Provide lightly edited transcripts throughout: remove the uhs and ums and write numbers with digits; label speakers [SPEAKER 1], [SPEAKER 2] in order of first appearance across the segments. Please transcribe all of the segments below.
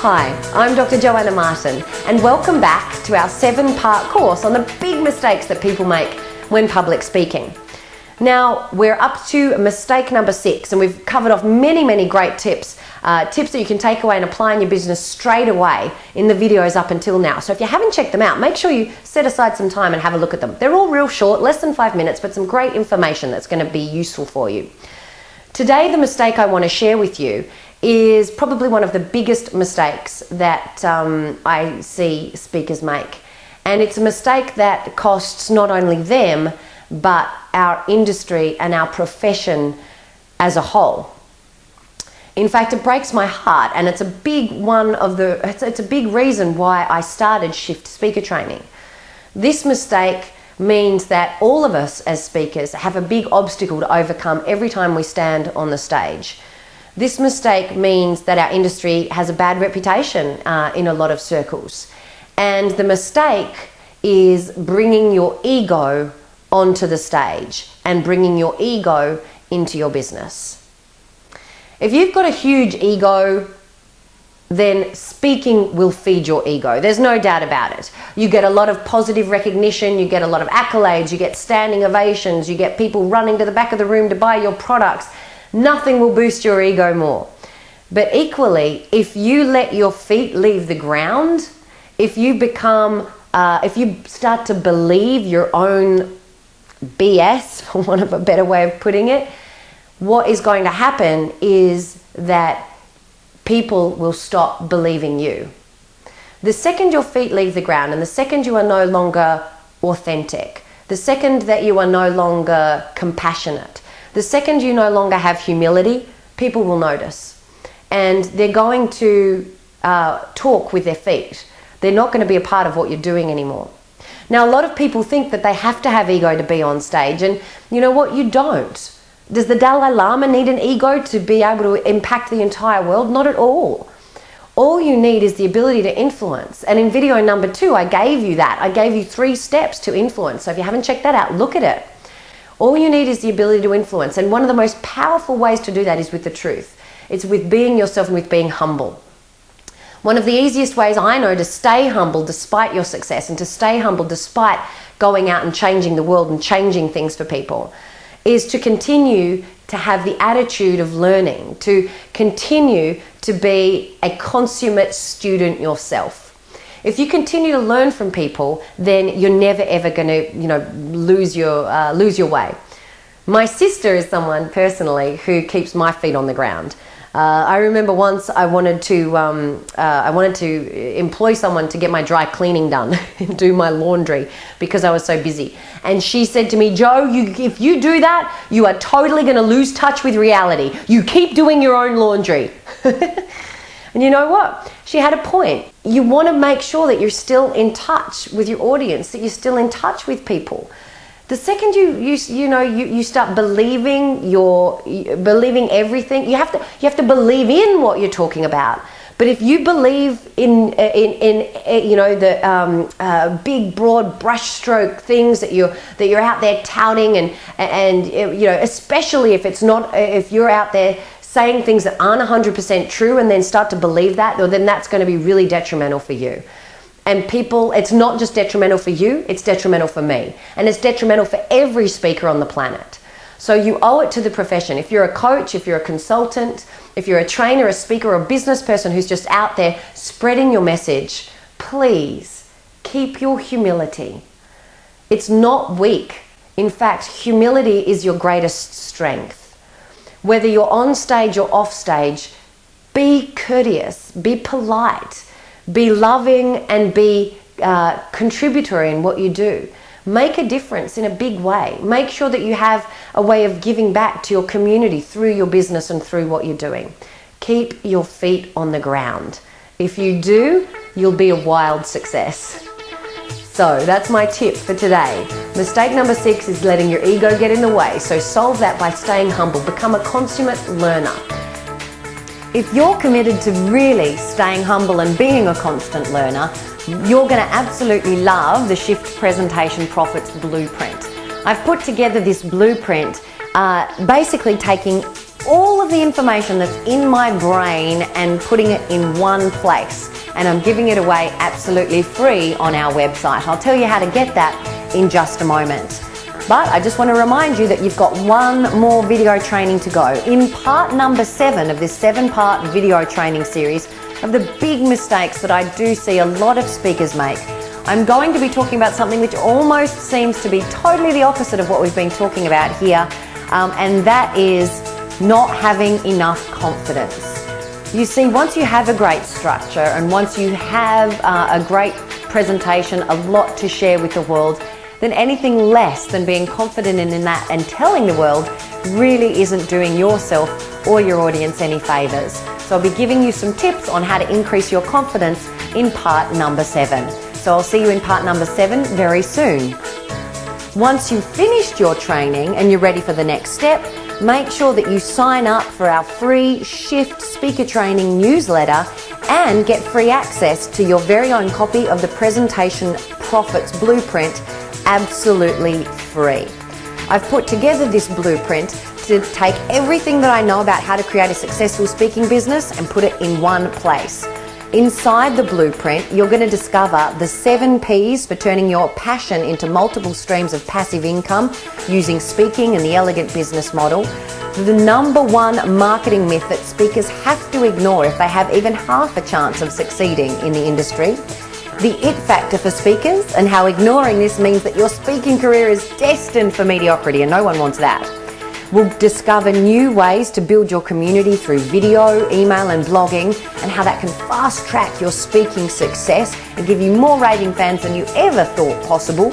[SPEAKER 1] Hi, I'm Dr. Joanna Martin and welcome back to our 7-part course on the big mistakes that people make when public speaking. Now, we're up to mistake number 6 and we've covered off many great tips that you can take away and apply in your business straight away in the videos up until now. So if you haven't checked them out, make sure you set aside some time and have a look at them. They're all real short, less than 5 minutes, but some great information that's going to be useful for you. Today, the mistake I want to share with you is probably one of the biggest mistakes that I see speakers make. And it's a mistake that costs not only them, but our industry and our profession as a whole. In fact, it breaks my heart, and it's a big it's a big reason why I started Shift Speaker Training. This mistake means that all of us as speakers have a big obstacle to overcome every time we stand on the stage. This mistake means that our industry has a bad reputation in a lot of circles. And the mistake is bringing your ego onto the stage and bringing your ego into your business. If you've got a huge ego, then speaking will feed your ego. There's no doubt about it. You get a lot of positive recognition, you get a lot of accolades, you get standing ovations, you get people running to the back of the room to buy your products. Nothing will boost your ego more. But equally, if you let your feet leave the ground, if you start to believe your own BS, for want of a better way of putting it, what is going to happen is that people will stop believing you. The second your feet leave the ground and the second you are no longer authentic, the second that you are no longer compassionate, the second you no longer have humility, people will notice. And they're going to talk with their feet. They're not going to be a part of what you're doing anymore. Now, a lot of people think that they have to have ego to be on stage. And you know what? You don't. Does the Dalai Lama need an ego to be able to impact the entire world? Not at all. All you need is the ability to influence. And in video number 2, I gave you that. I gave you 3 steps to influence. So if you haven't checked that out, look at it. All you need is the ability to influence. And one of the most powerful ways to do that is with the truth. It's with being yourself and with being humble. One of the easiest ways I know to stay humble despite your success and to stay humble despite going out and changing the world and changing things for people is to continue to have the attitude of learning, to continue to be a consummate student yourself. If you continue to learn from people, then you're never ever going to, lose your way. My sister is someone personally who keeps my feet on the ground. I remember once I wanted to employ someone to get my dry cleaning done and do my laundry because I was so busy. And she said to me, "Joe, if you do that, you are totally going to lose touch with reality. You keep doing your own laundry." And you know what? She had a point. You want to make sure that you're still in touch with your audience, that you're still in touch with people. The second you start believing everything, you have to believe in what you're talking about. But if you believe in the big broad brushstroke things that you're out there touting and especially if you're out there saying things that aren't 100% true and then start to believe that, then that's going to be really detrimental for you. And people, it's not just detrimental for you, it's detrimental for me. And it's detrimental for every speaker on the planet. So you owe it to the profession. If you're a coach, if you're a consultant, if you're a trainer, a speaker, or a business person who's just out there spreading your message, please keep your humility. It's not weak. In fact, humility is your greatest strength. Whether you're on stage or off stage, be courteous, be polite, be loving, and be contributory in what you do. Make a difference in a big way. Make sure that you have a way of giving back to your community through your business and through what you're doing. Keep your feet on the ground. If you do, you'll be a wild success. So that's my tip for today. Mistake number 6 is letting your ego get in the way. So solve that by staying humble. Become a consummate learner. If you're committed to really staying humble and being a constant learner, you're going to absolutely love the Shift Presentation Profits Blueprint. I've put together this blueprint basically taking all of the information that's in my brain and putting it in one place. And I'm giving it away absolutely free on our website. I'll tell you how to get that in just a moment. But I just want to remind you that you've got one more video training to go. In part number 7 of this 7-part video training series of the big mistakes that I do see a lot of speakers make, I'm going to be talking about something which almost seems to be totally the opposite of what we've been talking about here, and that is not having enough confidence. You see, once you have a great structure and once you have a great presentation, a lot to share with the world, then anything less than being confident in that and telling the world really isn't doing yourself or your audience any favors. So I'll be giving you some tips on how to increase your confidence in part number 7. So I'll see you in part number 7 very soon. Once you've finished your training and you're ready for the next step, make sure that you sign up for our free Shift Speaker Training newsletter and get free access to your very own copy of the Presentation Profits Blueprint absolutely free. I've put together this blueprint to take everything that I know about how to create a successful speaking business and put it in one place. Inside the blueprint, you're going to discover the 7 P's for turning your passion into multiple streams of passive income using speaking and the elegant business model, the number 1 marketing myth that speakers have to ignore if they have even half a chance of succeeding in the industry, the it factor for speakers and how ignoring this means that your speaking career is destined for mediocrity and no one wants that. We'll discover new ways to build your community through video, email and blogging, and how that can fast track your speaking success and give you more raving fans than you ever thought possible.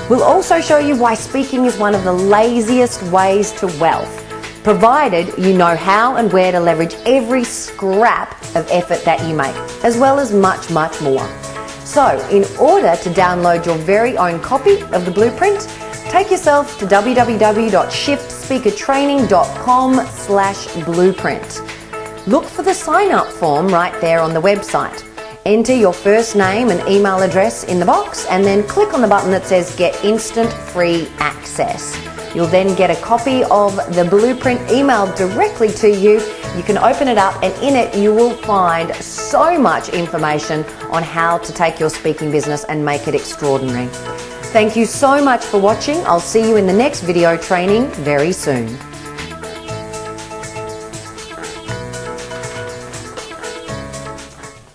[SPEAKER 1] We'll also show you why speaking is one of the laziest ways to wealth, provided you know how and where to leverage every scrap of effort that you make, as well as much, much more. So, in order to download your very own copy of the blueprint, take yourself to www.shiftspeakertraining.com/blueprint. Look for the sign-up form right there on the website. Enter your first name and email address in the box and then click on the button that says Get Instant Free Access. You'll then get a copy of the blueprint emailed directly to you. You can open it up and in it you will find so much information on how to take your speaking business and make it extraordinary. Thank you so much for watching. I'll see you in the next video training very soon.